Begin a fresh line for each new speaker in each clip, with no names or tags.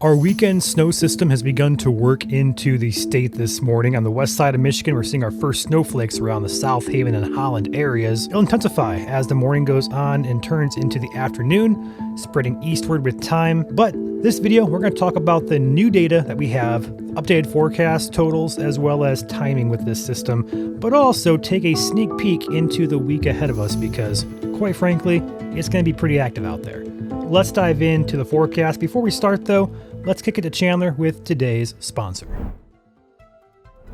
Our weekend snow system has begun to work into the state this morning. On the west side of Michigan, we're seeing our first snowflakes around the South Haven and Holland areas. It'll intensify as the morning goes on and turns into the afternoon, spreading eastward with time. But this video, we're going to talk about the new data that we have, updated forecast totals, as well as timing with this system, but also take a sneak peek into the week ahead of us because, quite frankly, it's going to be pretty active out there. Let's dive into the forecast. Before we start though, let's kick it to Chandler with today's sponsor.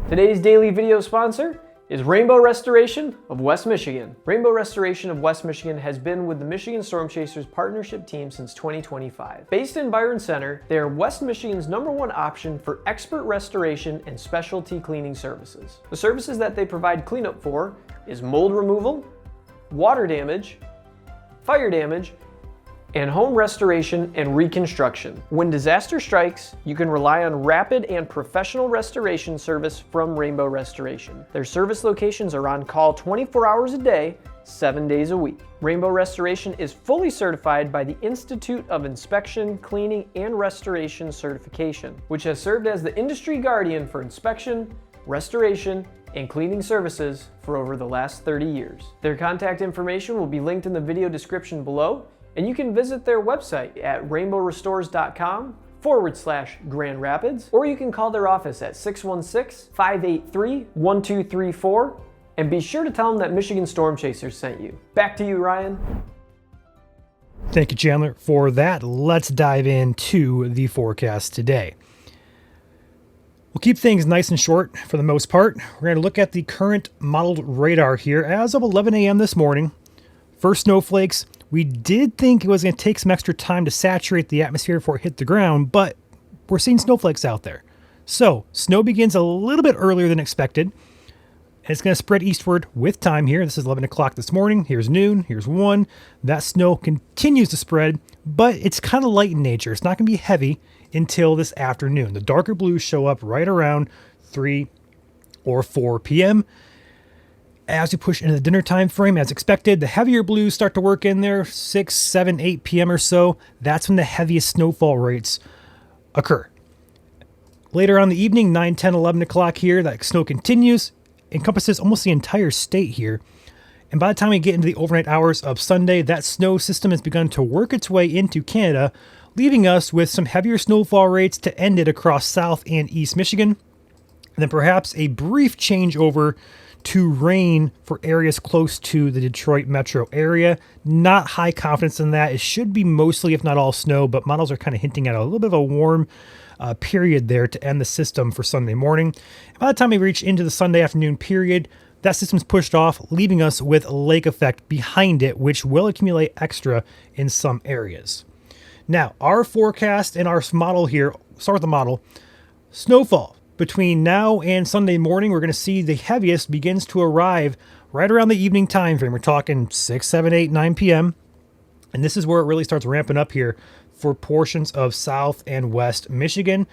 Today's daily video sponsor is Rainbow Restoration of West Michigan. Rainbow Restoration of West Michigan has been with the Michigan Storm Chasers partnership team since 2025. Based in Byron Center, they are West Michigan's #1 option for expert restoration and specialty cleaning services. The services that they provide cleanup for is mold removal, water damage, fire damage, and home restoration and reconstruction. When disaster strikes, you can rely on rapid and professional restoration service from Rainbow Restoration. Their service locations are on call 24 hours a day, 7 days a week. Rainbow Restoration is fully certified by the Institute of Inspection, Cleaning, and Restoration Certification, which has served as the industry guardian for inspection, restoration, and cleaning services for over the last 30 years. Their contact information will be linked in the video description below, and you can visit their website at rainbowrestores.com/Grand Rapids, or you can call their office at 616-583-1234, and be sure to tell them that Michigan Storm Chasers sent you. Back to you, Ryan.
Thank you, Chandler, for that. Let's dive into the forecast today. We'll keep things nice and short for the most part. We're going to look at the current modeled radar here as of 11 a.m. this morning. First snowflakes. We did think it was going to take some extra time to saturate the atmosphere before it hit the ground, but we're seeing snowflakes out there. So snow begins a little bit earlier than expected, and it's going to spread eastward with time here. This is 11 o'clock this morning. Here's noon. Here's 1. That snow continues to spread, but it's kind of light in nature. It's not going to be heavy until this afternoon. The darker blues show up right around 3 or 4 p.m. As we push into the dinner time frame, as expected, the heavier blues start to work in there, 6, 7, 8 p.m. or so. That's when the heaviest snowfall rates occur. Later on in the evening, 9, 10, 11 o'clock here, that snow continues, encompasses almost the entire state here. And by the time we get into the overnight hours of Sunday, that snow system has begun to work its way into Canada, leaving us with some heavier snowfall rates to end it across South and East Michigan. And then perhaps a brief changeover to rain for areas close to the Detroit metro area. Not high confidence in that. It should be mostly, if not all, snow, but models are kind of hinting at a little bit of a warm period there to end the system for Sunday morning. And by the time we reach into the Sunday afternoon period, that system's pushed off, leaving us with lake effect behind it, which will accumulate extra in some areas. Now, our forecast and our model here, start with the model, snowfall. Between now and Sunday morning, we're going to see the heaviest begins to arrive right around the evening time frame. We're talking 6, 7, 8, 9 p.m. And this is where it really starts ramping up here for portions of South and West Michigan.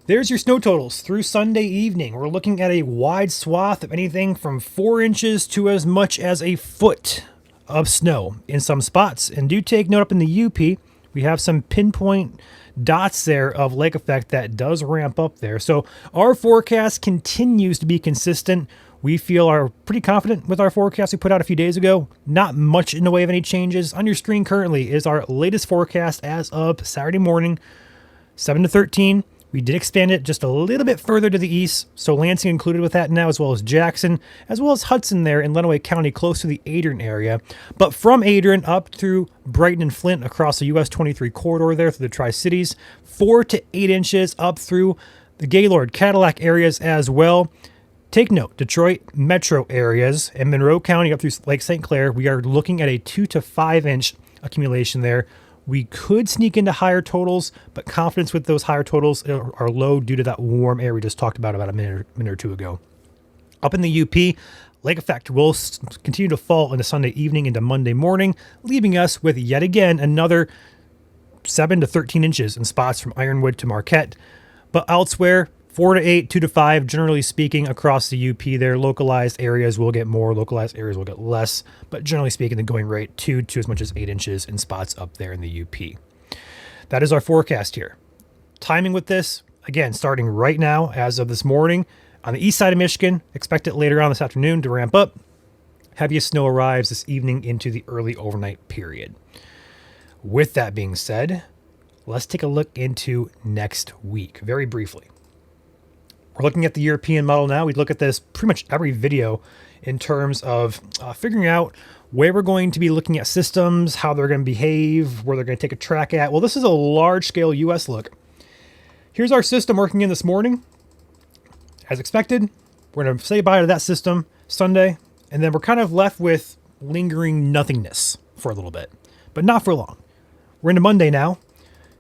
There's your snow totals through Sunday evening. We're looking at a wide swath of anything from 4 inches to as much as a foot of snow in some spots. And do take note up in the UP, we have some pinpoint dots there of lake effect that does ramp up there. So our forecast continues to be consistent. We are pretty confident with our forecast we put out a few days ago. Not much in the way of any changes. On your screen currently is our latest forecast as of Saturday morning, 7 to 13. We did expand it just a little bit further to the east, so Lansing included with that now, as well as Jackson, as well as Hudson there in Lenawee County, close to the Adrian area. But from Adrian up through Brighton and Flint across the US 23 corridor there through the Tri-Cities, 4 to 8 inches up through the Gaylord, Cadillac areas as well. Take note, Detroit metro areas and Monroe County up through Lake St. Clair, we are looking at a 2 to 5 inch accumulation there. We could sneak into higher totals, but confidence with those higher totals are low due to that warm air we just talked about a minute or two ago. Up in the UP, lake effect will continue to fall into Sunday evening into Monday morning, leaving us with yet again another 7 to 13 inches in spots from Ironwood to Marquette. But elsewhere, 4 to 8, 2 to 5, generally speaking, across the UP there. Localized areas will get more, localized areas will get less. But generally speaking, the going rate 2 to as much as 8 inches in spots up there in the UP. That is our forecast here. timing with this, again, starting right now as of this morning on the east side of Michigan. Expect it later on this afternoon to ramp up. Heaviest snow arrives this evening into the early overnight period. With that being said, let's take a look into next week very briefly. We're looking at the European model now. We look at this pretty much every video in terms of figuring out where we're going to be looking at systems, how they're going to behave, where they're going to take a track at. Well, this is a large-scale U.S. look. Here's our system working in this morning. As expected, we're going to say bye to that system Sunday, and then we're kind of left with lingering nothingness for a little bit, but not for long. We're into Monday now.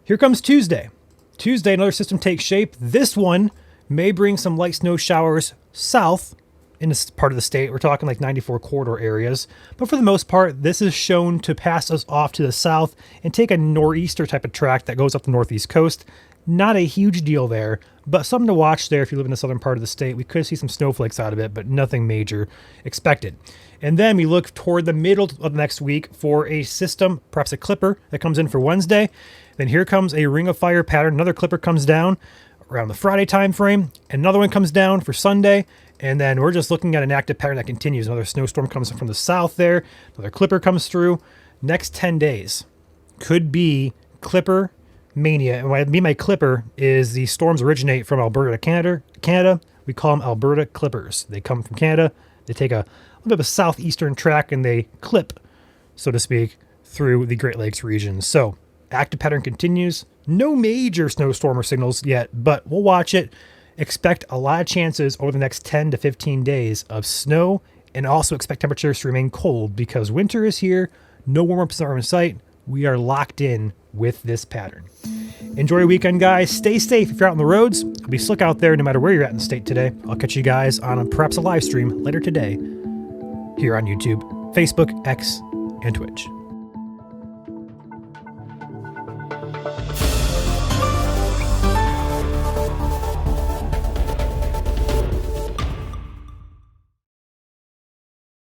Here comes Tuesday. Tuesday, another system takes shape. This one may bring some light snow showers south in this part of the state. We're talking like 94 corridor areas. But for the most part, this is shown to pass us off to the south and take a nor'easter type of track that goes up the northeast coast. Not a huge deal there, but something to watch there if you live in the southern part of the state. We could see some snowflakes out of it, but nothing major expected. And then we look toward the middle of next week for a system, perhaps a clipper that comes in for Wednesday. Then here comes a ring of fire pattern. Another clipper comes down around the Friday time frame. Another one comes down for Sunday. And then we're just looking at an active pattern that continues. Another snowstorm comes from the south there. Another clipper comes through. Next 10 days could be clipper mania. And what I mean by clipper is the storms originate from Alberta, Canada. We call them Alberta clippers. They come from Canada. They take a little bit of a southeastern track and they clip, so to speak, through the Great Lakes region. So active pattern continues. No major snowstorm or signals yet, but we'll watch it. Expect a lot of chances over the next 10 to 15 days of snow, and also expect temperatures to remain cold because winter is here. No warm-ups are in sight. We are locked in with this pattern. Enjoy your weekend, guys. Stay safe if you're out on the roads. It'll be slick out there no matter where you're at in the state today. I'll catch you guys on perhaps a live stream later today here on YouTube, Facebook, X, and Twitch.